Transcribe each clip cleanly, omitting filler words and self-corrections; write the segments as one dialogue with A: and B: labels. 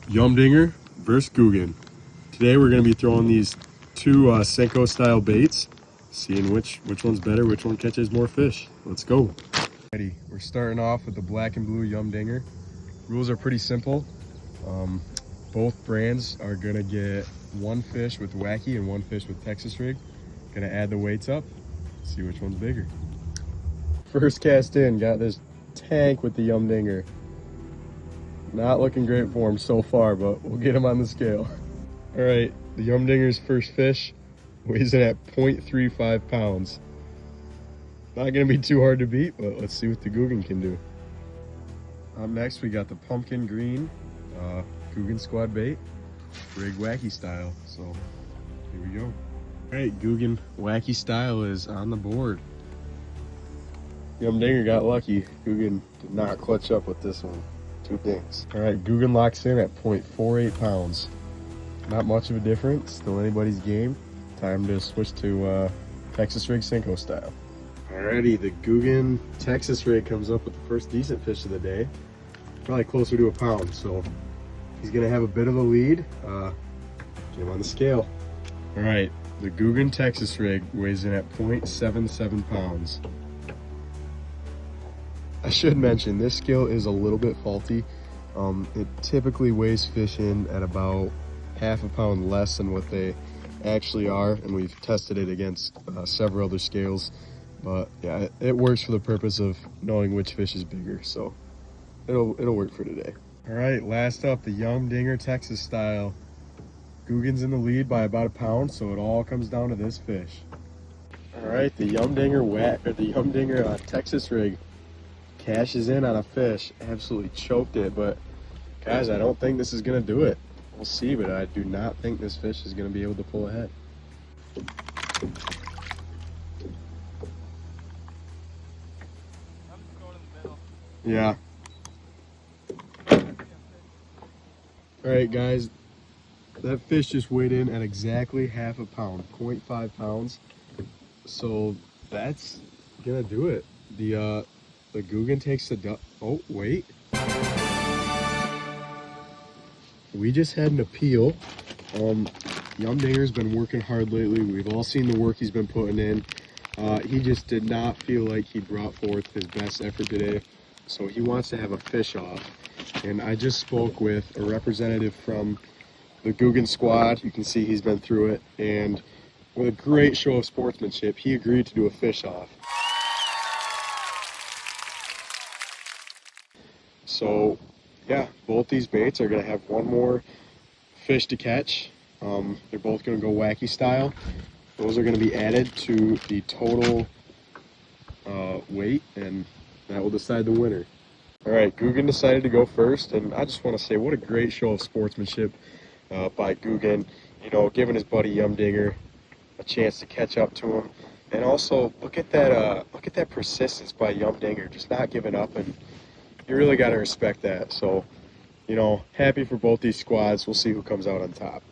A: Yum Dinger versus Googan. Today we're going to be throwing these two Senko style baits, seeing which one's better, which one catches more fish. Let's go. Alrighty, we're starting off with the black and blue Yum Dinger. Rules are pretty simple. Both brands are going to get one fish with wacky and one fish with Texas rig. Going to add the weights up, see which one's bigger. First cast in, got this tank with the Yum Dinger. Not looking great for him so far, but we'll get him on the scale. All right, the Yum Dinger's first fish weighs in at 0.35 pounds. Not gonna be too hard to beat, but let's see what the Googan can do. Up next, we got the pumpkin green Googan squad bait, rig wacky style. So here we go. All right, Googan wacky style is on the board. Yum Dinger got lucky. Googan did not clutch up with this one. Two dings. All right, Googan locks in at 0.48 pounds. Not much of a difference, still anybody's game. Time to switch to Texas rig Senko style. Alrighty, the Googan Texas rig comes up with the first decent fish of the day. Probably closer to a pound, so he's gonna have a bit of a lead. Get him on the scale. All right, the Googan Texas rig weighs in at 0.77 pounds. I should mention, this scale is a little bit faulty. It typically weighs fish in at about half a pound less than what they actually are, and we've tested it against several other scales. But yeah, it works for the purpose of knowing which fish is bigger, so it'll work for today. All right, last up, the Yum Dinger Texas style. Googan's in the lead by about a pound, so it all comes down to this fish. All right, the Yum Dinger Texas rig cashes in on a fish. Absolutely choked it, but guys, I don't think this is gonna do it. We'll see, but I do not think this fish is gonna be able to pull ahead. Yeah. All right, guys, that fish just weighed in at exactly half a pound, 0.5 pounds. So that's gonna do it. The Googan takes the oh, wait. We just had an appeal. Yum Dinger's been working hard lately. We've all seen the work he's been putting in. He just did not feel like he brought forth his best effort today. So he wants to have a fish off. And I just spoke with a representative from the Googan squad. You can see he's been through it. And with a great show of sportsmanship, he agreed to do a fish off. So yeah, both these baits are gonna have one more fish to catch. They're both gonna go wacky style. Those are gonna be added to the total weight, and that will decide the winner. All right, Googan decided to go first, and I just want to say what a great show of sportsmanship by Googan. You know, giving his buddy Yum Dinger a chance to catch up to him, and also look at that persistence by Yum Dinger, just not giving up, and you really got to respect that. So, you know, happy for both these squads. We'll see who comes out on top.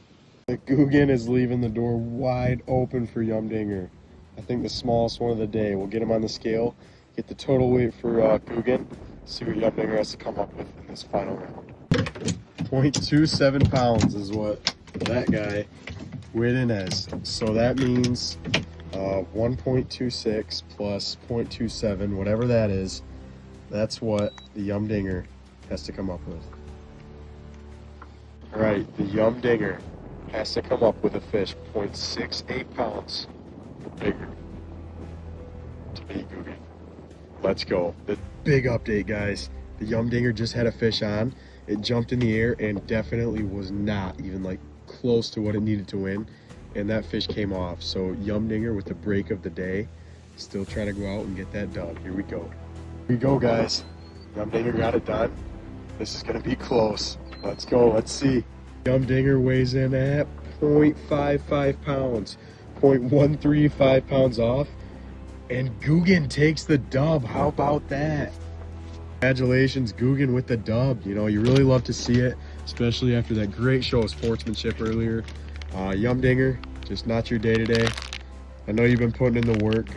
A: The Googan is leaving the door wide open for Yum Dinger. I think the smallest one of the day. We'll get him on the scale, get the total weight for Googan, see what Yum Dinger has to come up with in this final round. 0.27 pounds is what that guy weighed in as. So that means 1.26 plus 0.27, whatever that is. That's what the Yum Dinger has to come up with. All right, the Yum Dinger has to come up with a fish 0.68 pounds bigger to beat Googan. Let's go. The big update, guys. The Yum Dinger just had a fish on. It jumped in the air and definitely was not even like close to what it needed to win. And that fish came off. So Yum Dinger with the break of the day, still trying to go out and get that done. Here we go. Here we go, guys. Yum Dinger got it done. This is gonna be close. Let's go, let's see. Yum Dinger weighs in at 0.55 pounds, 0.135 pounds off, and Googan takes the dub. How about that? Congratulations, Googan, with the dub. You know, you really love to see it, especially after that great show of sportsmanship earlier. Yum Dinger, just not your day today. I know you've been putting in the work.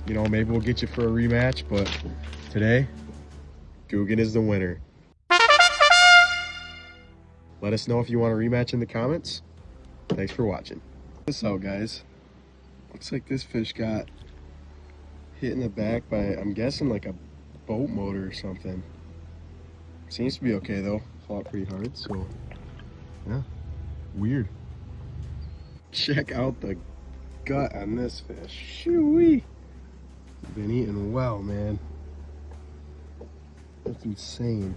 A: You know, maybe we'll get you for a rematch, but today, Googan is the winner. Let us know if you want a rematch in the comments. Thanks for watching. This out, guys. Looks like this fish got hit in the back by, I'm guessing, like a boat motor or something. Seems to be okay though. Fought pretty hard, so yeah. Weird. Check out the gut on this fish. Shoo-wee. Been eating well, man. That's insane.